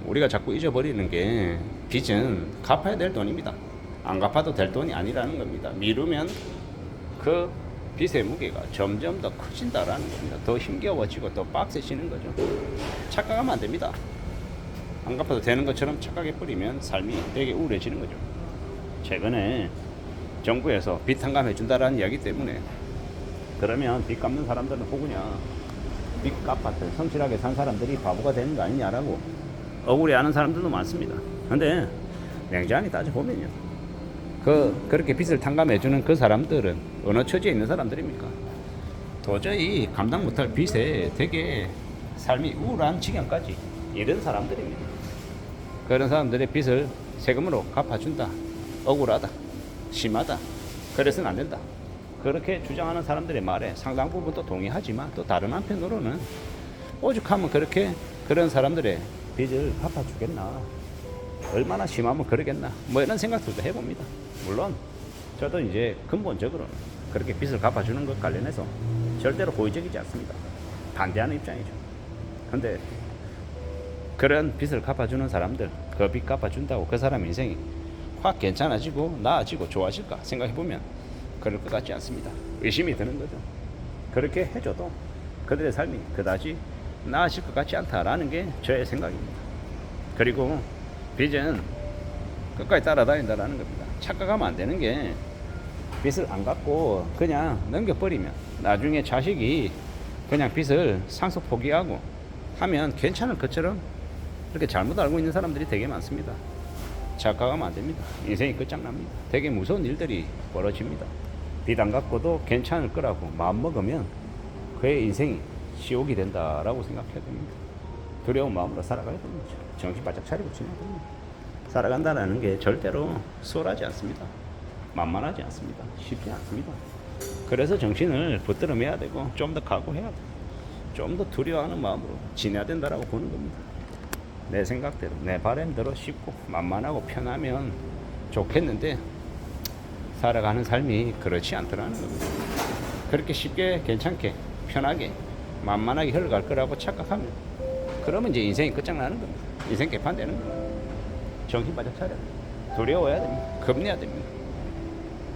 우리가 자꾸 잊어버리는 게 빚은 갚아야 될 돈입니다. 안 갚아도 될 돈이 아니라는 겁니다. 미루면 그 빚의 무게가 점점 더 커진다라는 겁니다. 더 힘겨워지고 더 빡세지는 거죠. 착각하면 안 됩니다. 안 갚아도 되는 것처럼 착각해버리면 삶이 되게 우울해지는 거죠. 최근에 정부에서 빚 탕감해 준다라는 이야기 때문에 그러면 빚 갚는 사람들은 호구냐, 빚 갚았던 성실하게 산 사람들이 바보가 되는 거 아니냐라고 억울해하는 사람들도 많습니다. 근데 냉정하게 따져보면요, 그렇게 빚을 탕감해주는 그 사람들은 어느 처지에 있는 사람들입니까? 도저히 감당 못할 빚에 되게 삶이 우울한 지경까지 이런 사람들입니다. 그런 사람들의 빚을 세금으로 갚아준다, 억울하다, 심하다, 그래서는 안 된다, 그렇게 주장하는 사람들의 말에 상당 부분 또 동의하지만, 또 다른 한편으로는 오죽하면 그런 사람들의 빚을 갚아주겠나, 얼마나 심하면 그러겠나, 뭐 이런 생각들도 해봅니다. 물론 저도 이제 근본적으로는 그렇게 빚을 갚아주는 것 관련해서 절대로 호의적이지 않습니다. 반대하는 입장이죠. 근데 그런 빚을 갚아주는 사람들, 그 빚 갚아준다고 그 사람 인생이 확 괜찮아지고 나아지고 좋아질까 생각해보면 그럴 것 같지 않습니다. 의심이 드는 거죠. 그렇게 해줘도 그들의 삶이 그다지 나아질 것 같지 않다라는 게 저의 생각입니다. 그리고 빚은 끝까지 따라다닌다라는 겁니다. 착각하면 안 되는 게, 빚을 안 갚고 그냥 넘겨버리면 나중에 자식이 그냥 빚을 상속 포기하고 하면 괜찮을 것처럼 그렇게 잘못 알고 있는 사람들이 되게 많습니다. 착각하면 안 됩니다. 인생이 끝장납니다. 되게 무서운 일들이 벌어집니다. 빚 안 갚고도 괜찮을 거라고 마음먹으면 그의 인생이 지옥이 된다라고 생각해야 됩니다. 두려운 마음으로 살아가야 됩니다. 정신 바짝 차리고 지내야 됩니다. 살아간다는 게 절대로 수월하지 않습니다. 만만하지 않습니다. 쉽지 않습니다. 그래서 정신을 붙들어 매야 되고 좀 더 각오해야 돼요. 좀 더 두려워하는 마음으로 지내야 된다라고 보는 겁니다. 내 생각대로, 내 바람대로 쉽고 만만하고 편하면 좋겠는데 살아가는 삶이 그렇지 않더라는 겁니다. 그렇게 쉽게 괜찮게 편하게 만만하게 흘러갈 거라고 착각하면, 그러면 이제 인생이 끝장나는 겁니다. 인생 개판되는 겁니다. 정신 바짝 차려야 됩니다. 두려워야 됩니다. 겁내야 됩니다.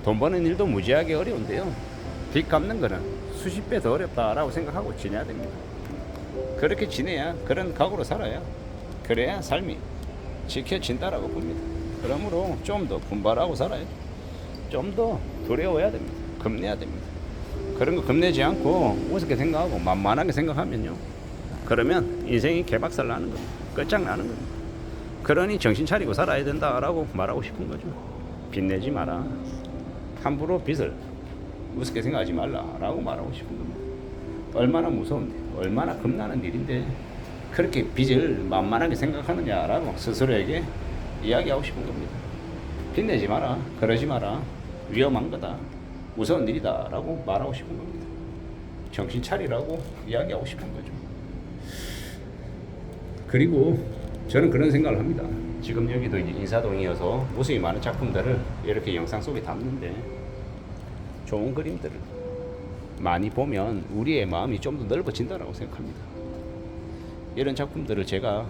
돈 버는 일도 무지하게 어려운데요, 빚 갚는 거는 수십 배 더 어렵다라고 생각하고 지내야 됩니다. 그렇게 지내야, 그런 각오로 살아야, 그래야 삶이 지켜진다라고 봅니다. 그러므로 좀 더 분발하고 살아야, 좀 더 두려워야 됩니다. 겁내야 됩니다. 그런 거 겁내지 않고 우습게 생각하고 만만하게 생각하면요, 그러면 인생이 개박살 나는 겁니다. 끝장나는 겁니다. 그러니 정신 차리고 살아야 된다라고 말하고 싶은 거죠. 빚내지 마라, 함부로 빚을 우습게 생각하지 말라라고 말하고 싶은 겁니다. 얼마나 무서운데, 얼마나 겁나는 일인데 그렇게 빚을 만만하게 생각하느냐라고 스스로에게 이야기하고 싶은 겁니다. 빚내지 마라, 그러지 마라, 위험한 거다, 무서운 일이다 라고 말하고 싶은 겁니다. 정신 차리라고 이야기하고 싶은 거죠. 그리고 저는 그런 생각을 합니다. 지금 여기도 이제 인사동이어서 무수히 많은 작품들을 이렇게 영상 속에 담는데, 좋은 그림들을 많이 보면 우리의 마음이 좀 더 넓어진다라고 생각합니다. 이런 작품들을 제가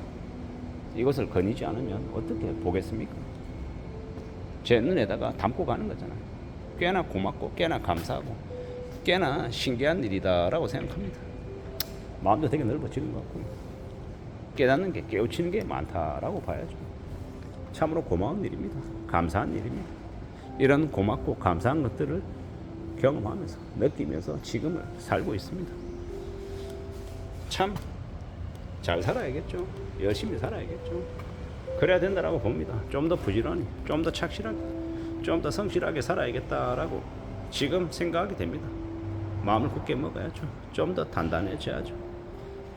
이것을 거니지 않으면 어떻게 보겠습니까? 제 눈에다가 담고 가는 거잖아요. 꽤나 고맙고 꽤나 감사하고 꽤나 신기한 일이다라고 생각합니다. 마음도 되게 넓어지는 것 같고요. 깨닫는 게, 깨우치는 게 많다라고 봐야죠. 참으로 고마운 일입니다. 감사한 일입니다. 이런 고맙고 감사한 것들을 경험하면서, 느끼면서 지금을 살고 있습니다. 참 잘 살아야겠죠. 열심히 살아야겠죠. 그래야 된다라고 봅니다. 좀 더 부지런히, 좀 더 착실하게, 좀 더 성실하게 살아야겠다라고 지금 생각하게 됩니다. 마음을 굳게 먹어야죠. 좀 더 단단해져야죠.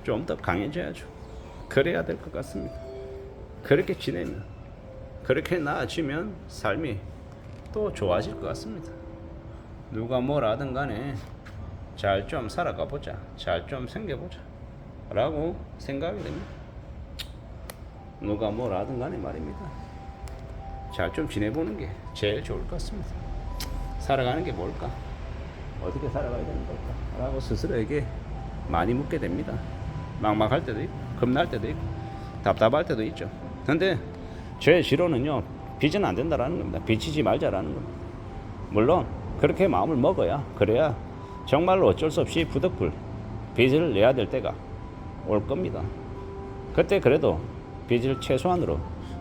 좀 더 강해져야죠. 그래야 될 것 같습니다. 그렇게 지내면, 그렇게 나아지면 삶이 또 좋아질 것 같습니다. 누가 뭘 하든 간에 잘 좀 살아가 보자, 잘 좀 생겨보자 라고 생각이 됩니다. 누가 뭘 하든 간에 말입니다. 잘 좀 지내보는 게 제일 좋을 것 같습니다. 살아가는 게 뭘까? 어떻게 살아가야 되는 걸까? 라고 스스로에게 많이 묻게 됩니다. 막막할 때도 있고, 겁날 때도 있고, 답답할 때도 있죠. 근데 제 지론은요, 빚은 안 된다라는 겁니다. 빚지지 말자라는 겁니다. 물론 그렇게 마음을 먹어야, 그래야 정말로 어쩔 수 없이 부득불 빚을 내야 될 때가 올 겁니다. 그때 그래도 빚을 최소한으로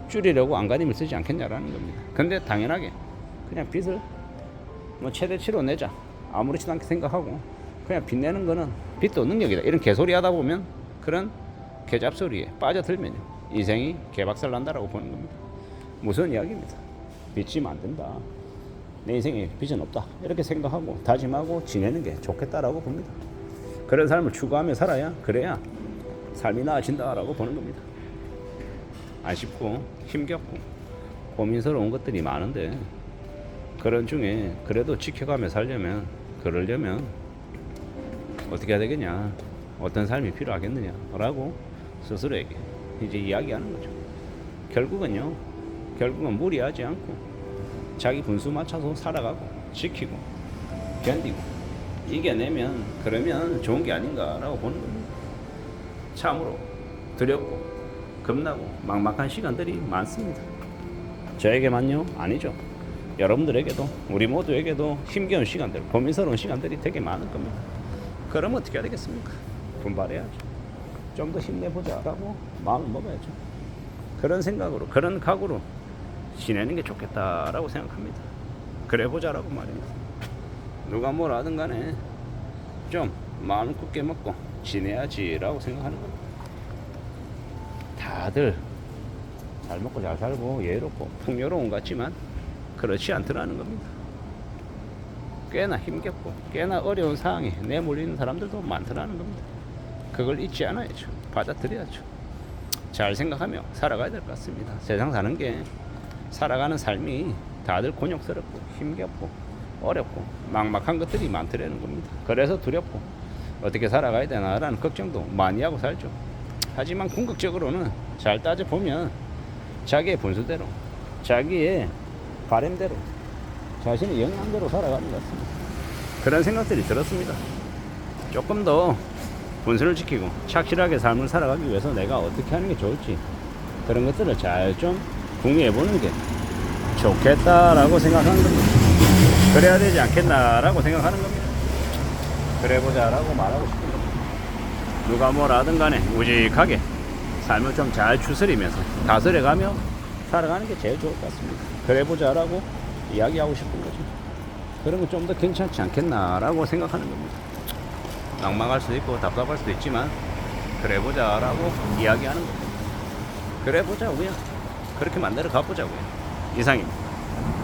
줄이려고 안간힘을 쓰지 않겠냐라는 겁니다. 근데 당연하게 그냥 빚을 뭐 최대치로 내자, 아무렇지도 않게 생각하고 그냥 빚 내는 거는 빚도 능력이다, 이런 개소리 하다 보면, 그런 개잡소리에 빠져들면요, 인생이 개박살 난다라고 보는 겁니다. 무슨 이야기입니다. 빚지면 안 된다, 내 인생에 빚은 없다, 이렇게 생각하고 다짐하고 지내는 게 좋겠다라고 봅니다. 그런 삶을 추구하며 살아야, 그래야 삶이 나아진다라고 보는 겁니다. 아쉽고 힘겹고 고민스러운 것들이 많은데, 그런 중에 그래도 지켜가며 살려면, 그러려면 어떻게 해야 되겠냐, 어떤 삶이 필요하겠느냐라고 스스로에게 이제 이야기하는 거죠. 결국은 무리하지 않고 자기 분수 맞춰서 살아가고 지키고 견디고 이겨내면, 그러면 좋은 게 아닌가라고 보는 겁니다. 참으로 두렵고 겁나고 막막한 시간들이 많습니다. 저에게만요? 아니죠. 여러분들에게도, 우리 모두에게도 힘겨운 시간들, 고민스러운 시간들이 되게 많을 겁니다. 그럼 어떻게 해야 되겠습니까? 분발해야죠. 좀 더 힘내보자라고 마음을 먹어야죠. 그런 생각으로, 그런 각오로 지내는 게 좋겠다라고 생각합니다. 그래 보자라고 말입니다. 누가 뭐라 하든 간에 좀 마음을 굳게 먹고 지내야지라고 생각하는 겁니다. 다들 잘 먹고 잘 살고 예롭고 풍요로운 것 같지만 그렇지 않더라는 겁니다. 꽤나 힘겹고 꽤나 어려운 상황에 내몰리는 사람들도 많더라는 겁니다. 그걸 잊지 않아야죠. 받아들여야죠. 잘 생각하며 살아가야 될 것 같습니다. 세상 사는 게, 살아가는 삶이 다들 곤욕스럽고 힘겹고 어렵고 막막한 것들이 많더라는 겁니다. 그래서 두렵고 어떻게 살아가야 되나라는 걱정도 많이 하고 살죠. 하지만 궁극적으로는 잘 따져보면 자기의 분수대로, 자기의 바램대로, 자신의 영향대로 살아가는 것 같습니다. 그런 생각들이 들었습니다. 조금 더 분수를 지키고 착실하게 삶을 살아가기 위해서 내가 어떻게 하는 게 좋을지, 그런 것들을 잘 좀 궁리해보는 게 좋겠다라고 생각하는 겁니다. 그래야 되지 않겠나라고 생각하는 겁니다. 그래보자라고 말하고 싶은 겁니다. 누가 뭐라 하든 간에 우직하게 삶을 좀 잘 추스리면서 다스려가며 살아가는 게 제일 좋을 것 같습니다. 그래보자라고 이야기하고 싶은 거죠. 그런 건 좀 더 괜찮지 않겠나라고 생각하는 겁니다. 막막할 수도 있고 답답할 수도 있지만 그래보자라고 이야기하는 겁니다. 그래보자고요. 그렇게 만들어 가보자고요. 이상입니다.